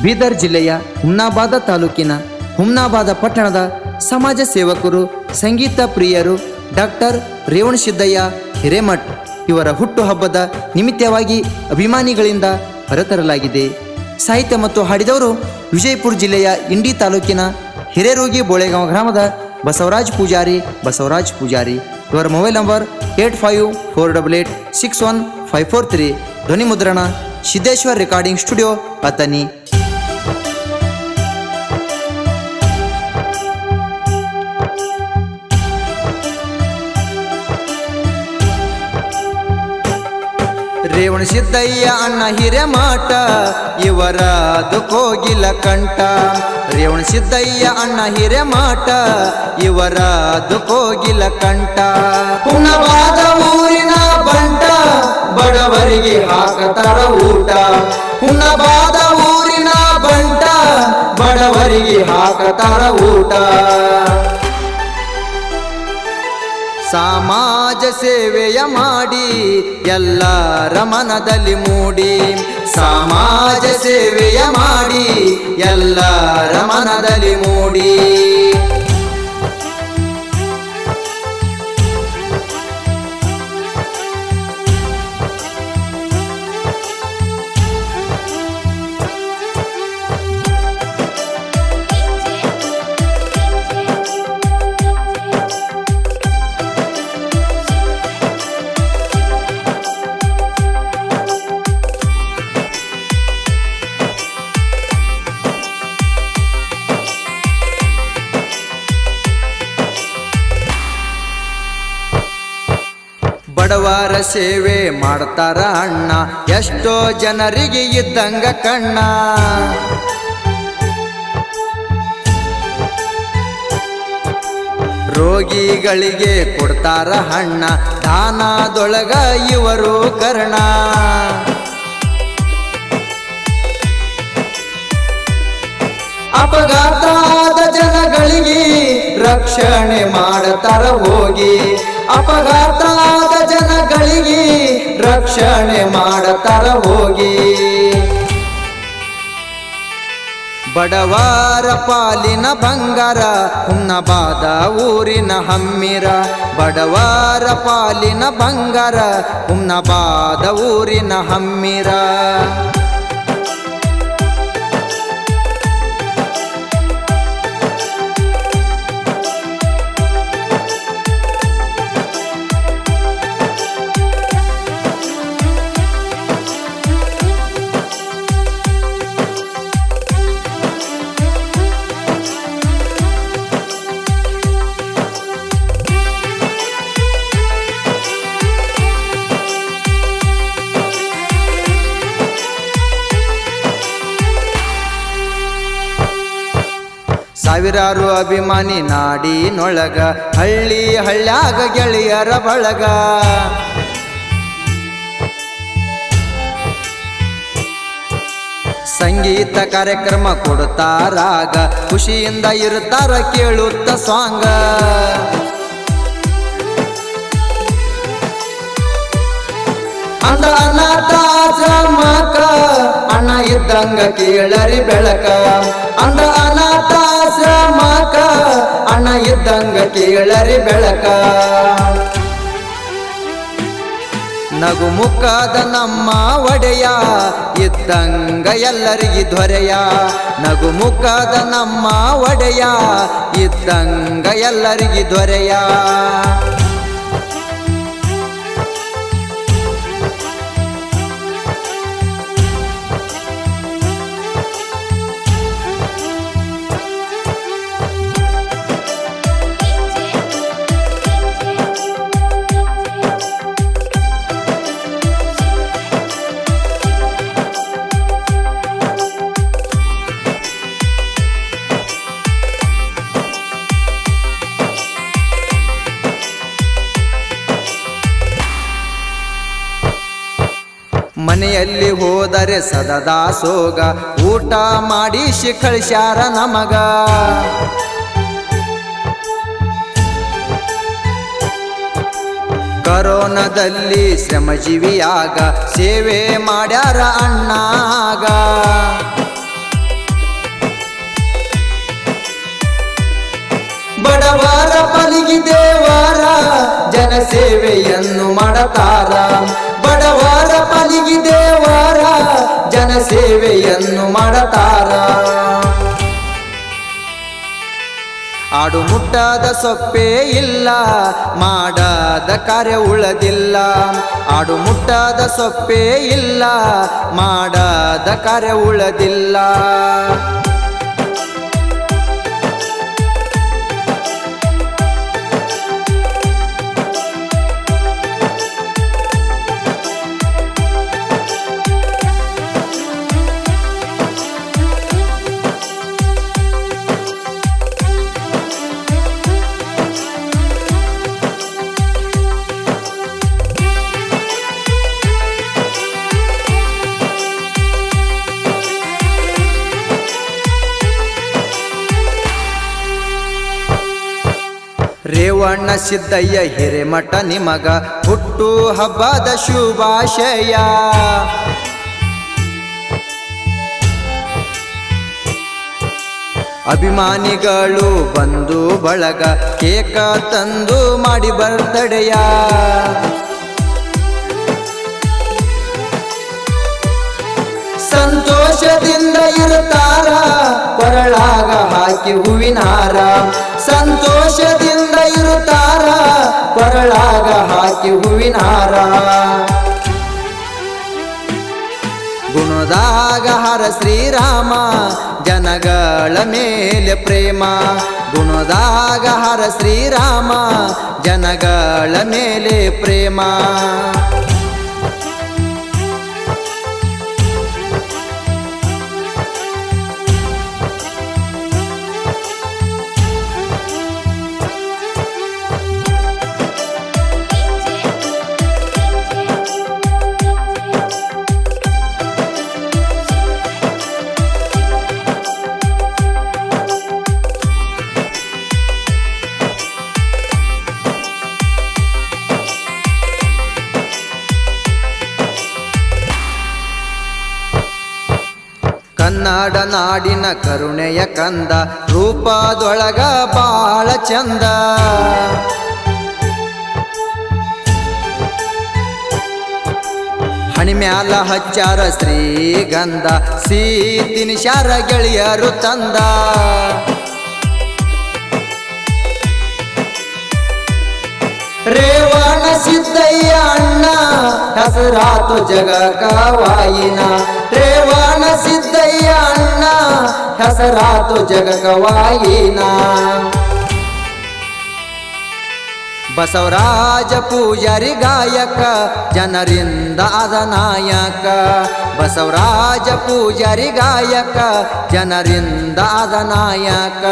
ಬೀದರ್ ಜಿಲ್ಲೆಯ ಹುಮ್ನಾಬಾದ ತಾಲೂಕಿನ ಹುಮ್ನಾಬಾದ ಪಟ್ಟಣದ ಸಮಾಜ ಸೇವಕರು, ಸಂಗೀತ ಪ್ರಿಯರು ಡಾಕ್ಟರ್ ರೇವಣಸಿದ್ದಯ್ಯ ಹಿರೇಮಠ್ ಇವರ ಹುಟ್ಟುಹಬ್ಬದ ನಿಮಿತ್ತವಾಗಿ ಅಭಿಮಾನಿಗಳಿಂದ ಹೊರತರಲಾಗಿದೆ. ಸಾಹಿತ್ಯ ಮತ್ತು ಹಾಡಿದವರು ವಿಜಯಪುರ ಜಿಲ್ಲೆಯ ಇಂಡಿ ತಾಲೂಕಿನ ಹಿರೇರೋಗಿ ಬೋಳೆಗಾಂವ ಗ್ರಾಮದ ಬಸವರಾಜ್ ಪೂಜಾರಿ. ಇವರ ಮೊಬೈಲ್ ನಂಬರ್ 8548861543. ಧ್ವನಿ ಮುದ್ರಣ ಸಿದ್ದೇಶ್ವರ್ ರೆಕಾರ್ಡಿಂಗ್ ಸ್ಟುಡಿಯೋ, ಅತನಿ. ರೇವಣಸಿದ್ದಯ್ಯ ಅಣ್ಣ ಹಿರೇಮಠ ಇವರದು ಕೋಗಿಲ ಕಂಠ. ರೇವಣಸಿದ್ದಯ್ಯ ಅಣ್ಣ ಹಿರೇಮಠ ಇವರದು ಕೋಗಿಲ ಕಂಠ. ಹುಮ್ನಾಬಾದ ಊರಿನ ಬಂಟ ಬಡವರಿಗೆ ಹಾಕತಾರ ಊಟ. ಹುಮ್ನಾಬಾದ ಊರಿನ ಬಂಟ ಬಡವರಿಗೆ ಹಾಕತಾರ ಊಟ. ಸಮಾಜ ಸೇವೆಯ ಮಾಡಿ ಎಲ್ಲರ ಮನದಲ್ಲಿ ಮೂಡಿ. ಸಮಾಜ ಸೇವೆಯ ಮಾಡಿ ಎಲ್ಲರ ಮನದಲ್ಲಿ ಮೂಡಿ. ಬಡವರ ಸೇವೆ ಮಾಡ್ತಾರ ಅಣ್ಣ, ಎಷ್ಟೋ ಜನರಿಗೆ ಇದ್ದಂಗ ಕಣ್ಣ. ರೋಗಿಗಳಿಗೆ ಕೊಡ್ತಾರ ಹಣ್ಣ, ದಾನದೊಳಗ ಇವರು ಕರ್ಣ. ಅಪಘಾತದ ಜನಗಳಿಗೆ ರಕ್ಷಣೆ ಮಾಡತಾರ ಹೋಗಿ. ಅಪಘಾತದ ಜನಗಳಿಗೆ ರಕ್ಷಣೆ ಮಾಡತಾರ ಹೋಗಿ. ಬಡವರ ಪಾಲಿನ ಬಂಗಾರ ಹುಮ್ನಾಬಾದ ಊರಿನ ಹಮ್ಮಿರ. ಬಡವರ ಪಾಲಿನ ಬಂಗಾರ ಹುಮ್ನಾಬಾದ ಊರಿನ ಹಮ್ಮಿರ. ಸಾವಿರಾರು ಅಭಿಮಾನಿ ನಾಡಿನೊಳಗ, ಹಳ್ಳಿ ಹಳ್ಳ್ಯಾಗ ಗೆಳೆಯರ ಬಳಗ. ಸಂಗೀತ ಕಾರ್ಯಕ್ರಮ ಕೊಡ್ತಾರಾಗ, ಖುಷಿಯಿಂದ ಇರ್ತಾರ ಕೇಳುತ್ತ ಸಾಂಗ. ಅಂದ ಅನಾಥಾಶ್ರಮಕ್ಕ ಅಣ್ಣ ಇದ್ದಂಗ ಕೇಳರಿ ಬೆಳಕ. ಅಂದ ಅನಾಥಾಶ್ರಮಕ್ಕ ಅಣ್ಣ ಇದ್ದಂಗ ಕೇಳರಿ ಬೆಳಕ. ನಗು ಮುಖದ ನಮ್ಮ ಒಡೆಯ ಇದ್ದಂಗ ಎಲ್ಲರಿಗೆ ದೊರೆಯ. ನಗು ಮುಖದ ನಮ್ಮ ಒಡೆಯ ಇದ್ದಂಗ ಎಲ್ಲರಿಗೆ ದೊರೆಯ. ಮನೆಯಲ್ಲಿ ಹೋದರೆ ಸದಾ ಸೋಗ, ಊಟ ಮಾಡಿಸಿ ಕಳಿಸ್ಯಾರ ನಮಗ. ಕರೋನಾದಲ್ಲಿ ಶ್ರಮಜೀವಿಯಾಗ ಸೇವೆ ಮಾಡ್ಯಾರ ಅಣ್ಣಾಗ. ಪಾಲಿಗೆ ದೇವರ ಜನಸೇವೆಯನ್ನು ಮಾಡತಾರ ಬಡವರ ಪಾಲಿಗೆ ದೇವರ ಜನಸೇವೆಯನ್ನು ಮಾಡತಾರ ಆಡು ಮುಟ್ಟದ ಸೊಪ್ಪೇ ಇಲ್ಲ ಮಾಡದ ಕಾರ್ಯ ಉಳದಿಲ್ಲ ಆಡು ಮುಟ್ಟದ ಸೊಪ್ಪೇ ಇಲ್ಲ ಮಾಡದ ಕಾರ್ಯ ಉಳದಿಲ್ಲ ರೇವಣ್ಣ ಸಿದ್ದಯ್ಯ ಹಿರೇಮಠ ನಿಮಗ ಹುಟ್ಟು ಹಬ್ಬದ ಶುಭಾಶಯ ಅಭಿಮಾನಿಗಳು ಬಂದು ಬಳಗ ಕೇಕ ತಂದು ಮಾಡಿ ಬರ್ತಡೆಯ ಸಂತೋಷದಿಂದ ಇರುತ್ತಾರ ಕೊರಳಾಗ ಹಾಕಿ ಹೂವಿನಾರ ಸಂತೋಷದಿಂದ ಇರುತ್ತಾರ ಕೊರಳಾಗ ಹಾಕಿ ಹೂವಿನಾರ ಗುಣದಾಗ ಹರ ಶ್ರೀರಾಮ ಜನಗಳ ಮೇಲೆ ಪ್ರೇಮ ಗುಣದಾಗ ಹರ ಶ್ರೀರಾಮ ಜನಗಳ ಮೇಲೆ ಪ್ರೇಮ ಕನ್ನಡ ನಾಡಿನ ಕರುಣೆಯ ಕಂದ ರೂಪದೊಳಗ ಬಾಳ ಚಂದ ಹಣಿಮ್ಯಾಲ ಹಚ್ಚಾರ ಶ್ರೀಗಂಧ ಸೀತಿನಿಶಾರ ಗೆಳೆಯರು ತಂದ ರೇವಣ ಸಿದ್ದಯ್ಯ ಅಣ್ಣ ಹೆಸರಾತು ಜಗಕವಾಯಿನ ರೇವಣ ಸಿದ್ದಯ್ಯ ಅಣ್ಣ ಹೆಸರಾತು ಜಗಕವಾಯಿನ ಬಸವರಾಜ ಪೂಜಾರಿ ಗಾಯಕ ಜನರಿಂದ ಆದ ನಾಯಕ ಬಸವರಾಜ ಪೂಜಾರಿ ಗಾಯಕ ಜನರಿಂದ ಆದ ನಾಯಕ